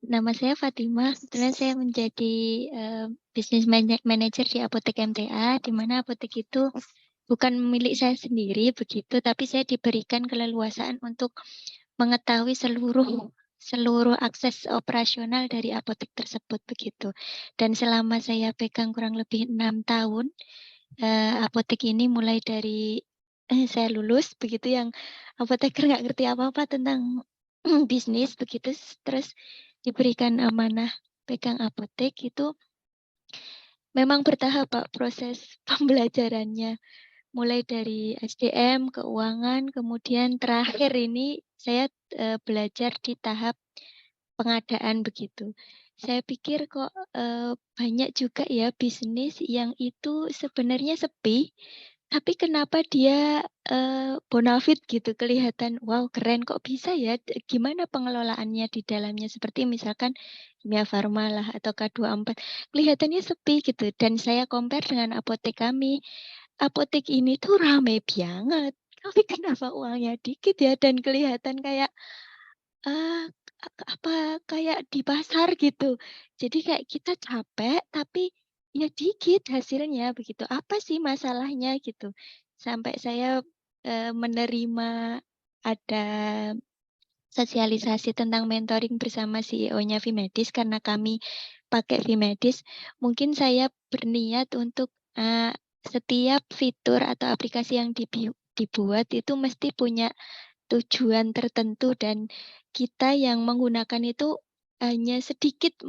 Nama saya Fatimah, kebetulan saya menjadi, bisnis manajer di apotek MTA, di mana apotek itu bukan milik saya sendiri begitu, tapi saya diberikan keleluasaan untuk mengetahui seluruh seluruh akses operasional dari apotek tersebut begitu. Dan selama saya pegang kurang lebih 6 tahun, apotek ini mulai dari, saya lulus begitu yang apoteker nggak ngerti apa-apa tentang bisnis begitu, terus diberikan amanah pegang apotek itu memang bertahap, Pak, proses pembelajarannya. Mulai dari SDM, keuangan, kemudian terakhir ini saya, belajar di tahap pengadaan begitu. Saya pikir kok, banyak juga ya bisnis yang itu sebenarnya sepi, tapi kenapa dia, bonafit gitu, kelihatan, wow keren kok bisa ya, gimana pengelolaannya di dalamnya, seperti misalkan Kimia Farma lah atau K24, kelihatannya sepi gitu dan saya compare dengan apotek kami. Apotek ini tuh rame banget, tapi kenapa uangnya dikit ya dan kelihatan kayak, eee, apa, kayak di pasar gitu. Jadi kayak kita capek, tapi ya dikit hasilnya begitu. Apa sih masalahnya gitu. Sampai saya, menerima ada sosialisasi tentang mentoring bersama CEO-nya Vimedis karena kami pakai Vimedis, mungkin saya berniat untuk, setiap fitur atau aplikasi yang dibuat itu mesti punya tujuan tertentu dan kita yang menggunakan itu hanya sedikit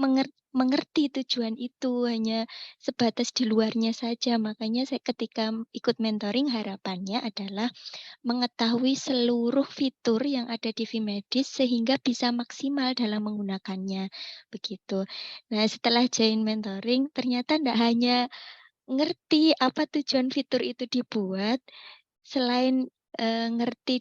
mengerti tujuan itu, hanya sebatas di luarnya saja. Makanya saya ketika ikut mentoring harapannya adalah mengetahui seluruh fitur yang ada di Vimedis sehingga bisa maksimal dalam menggunakannya, begitu. Nah, setelah join mentoring ternyata ndak hanya ngerti apa tujuan fitur itu dibuat, selain, ngerti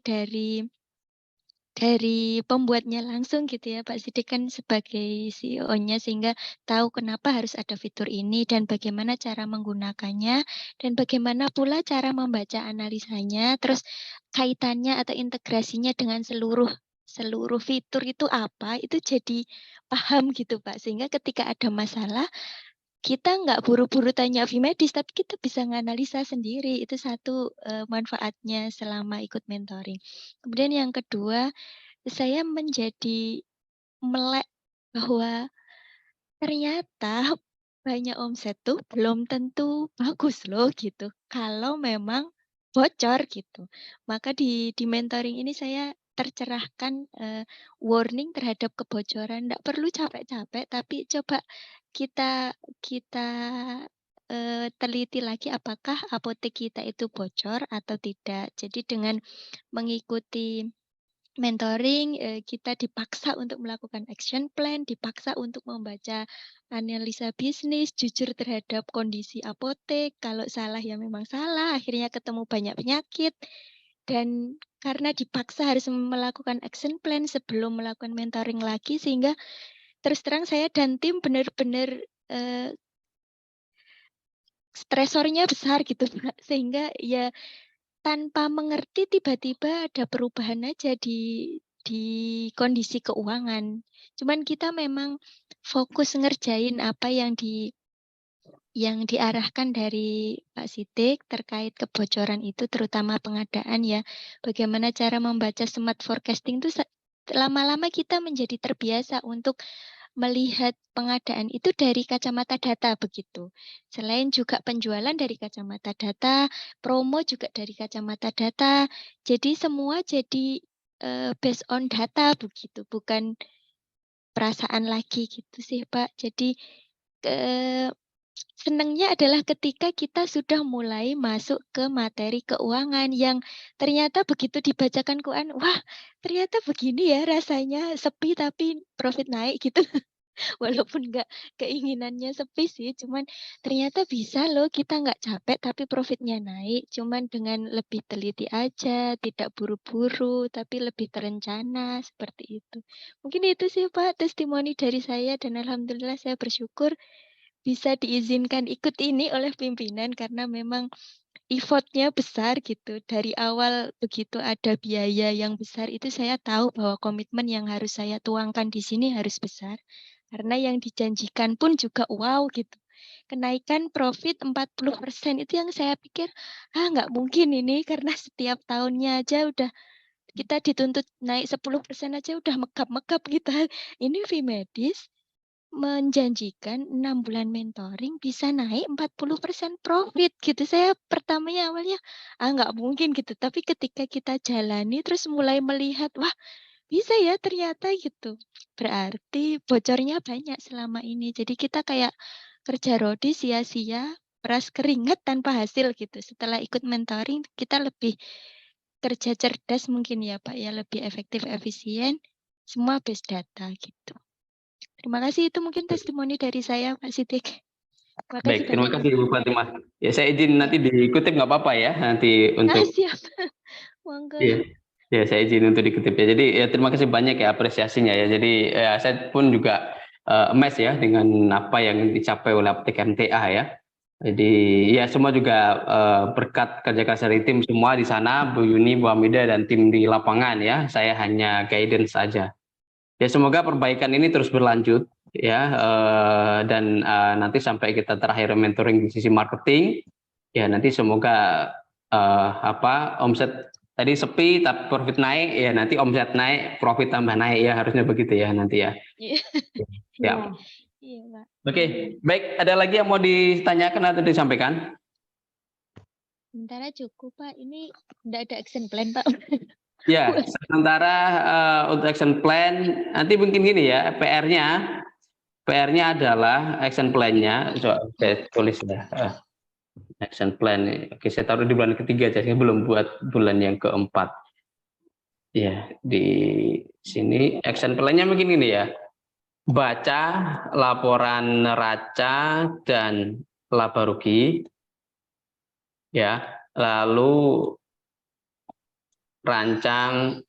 dari pembuatnya langsung gitu ya, Pak Sidik kan sebagai CEO-nya sehingga tahu kenapa harus ada fitur ini dan bagaimana cara menggunakannya dan bagaimana pula cara membaca analisanya, terus kaitannya atau integrasinya dengan seluruh seluruh fitur itu apa, itu jadi paham gitu, Pak. Sehingga ketika ada masalah, kita nggak buru-buru tanya Vimedis, tapi kita bisa nganalisa sendiri. Itu satu, manfaatnya selama ikut mentoring. Kemudian yang kedua saya menjadi melek bahwa ternyata banyak omset tuh belum tentu bagus loh gitu, kalau memang bocor gitu. Maka di mentoring ini saya tercerahkan, warning terhadap kebocoran, nggak perlu capek-capek, tapi coba kita kita, teliti lagi apakah apotek kita itu bocor atau tidak. Jadi dengan mengikuti mentoring, kita dipaksa untuk melakukan action plan, dipaksa untuk membaca analisa bisnis, jujur terhadap kondisi apotek, kalau salah ya memang salah, akhirnya ketemu banyak penyakit. Dan karena dipaksa harus melakukan action plan sebelum melakukan mentoring lagi, sehingga terus terang saya dan tim benar-benar, eee, stresornya besar gitu, Mbak, sehingga ya tanpa mengerti tiba-tiba ada perubahan aja di kondisi keuangan. Cuman kita memang fokus ngerjain apa yang diarahkan dari Pak Sidik terkait kebocoran itu terutama pengadaan ya. Bagaimana cara membaca smart forecasting itu lama-lama kita menjadi terbiasa untuk melihat pengadaan itu dari kacamata data begitu. Selain juga penjualan dari kacamata data, promo juga dari kacamata data. Jadi semua jadi, based on data begitu, bukan perasaan lagi gitu sih, Pak. Jadi, eee, senangnya adalah ketika kita sudah mulai masuk ke materi keuangan yang ternyata begitu dibacakan keuangan, wah ternyata begini ya rasanya sepi tapi profit naik gitu. Walaupun nggak keinginannya sepi sih, cuman ternyata bisa loh kita nggak capek tapi profitnya naik, cuman dengan lebih teliti aja, tidak buru-buru, tapi lebih terencana, seperti itu. Mungkin itu sih Pak testimoni dari saya dan alhamdulillah saya bersyukur bisa diizinkan ikut ini oleh pimpinan karena memang effort-nya besar gitu. Dari awal begitu ada biaya yang besar itu saya tahu bahwa komitmen yang harus saya tuangkan di sini harus besar. Karena yang dijanjikan pun juga wow gitu. Kenaikan profit 40% itu yang saya pikir, nggak mungkin ini karena setiap tahunnya aja udah kita dituntut naik 10% aja udah megap-megap kita. Ini fee medis menjanjikan 6 bulan mentoring bisa naik 40% profit gitu. Saya pertamanya awalnya, nggak mungkin gitu. Tapi ketika kita jalani terus mulai melihat, wah bisa ya ternyata gitu. Berarti bocornya banyak selama ini. Jadi kita kayak kerja rodi sia-sia, peras keringat tanpa hasil gitu. Setelah ikut mentoring kita lebih kerja cerdas mungkin ya Pak ya, lebih efektif, efisien, semua based data gitu. Terima kasih, itu mungkin testimoni dari saya Pak Sidik. Terima kasih Baik, terima banyak kasih Pak. Bu Fatimah. Ya, saya izin nanti dikutip nggak apa-apa ya nanti untuk Siap. Monggo. iya. Ya, saya izin untuk dikutip ya. Jadi ya terima kasih banyak ya apresiasinya ya. Jadi ya, saya pun juga amazed ya dengan apa yang dicapai oleh Apotek MTA ya. Jadi ya semua juga berkat kerja keras dari tim semua di sana, Bu Yuni, Bu Hamida dan tim di lapangan ya. Saya hanya guidance saja. Ya semoga perbaikan ini terus berlanjut ya dan nanti sampai kita terakhir mentoring di sisi marketing ya nanti semoga omset tadi sepi tapi profit naik ya nanti omset naik profit tambah naik ya harusnya begitu ya nanti ya. Iya. Ya. Iya Pak. Oke, baik ada lagi yang mau ditanyakan atau disampaikan? Sementara cukup Pak, ini enggak ada action plan Pak. Ya, sementara untuk action plan nanti mungkin gini ya, PR-nya adalah action plan-nya, saya tulis ya, action plan. Oke, saya taruh di bulan ketiga, jadi belum buat bulan yang keempat. Ya, di sini action plan-nya mungkin gini ya, baca laporan neraca dan laba rugi, ya, lalu rancang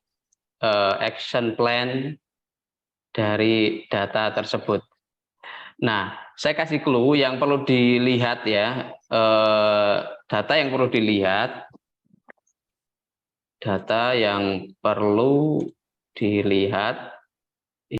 action plan dari data tersebut. Nah, saya kasih clue yang perlu dilihat ya, data yang perlu dilihat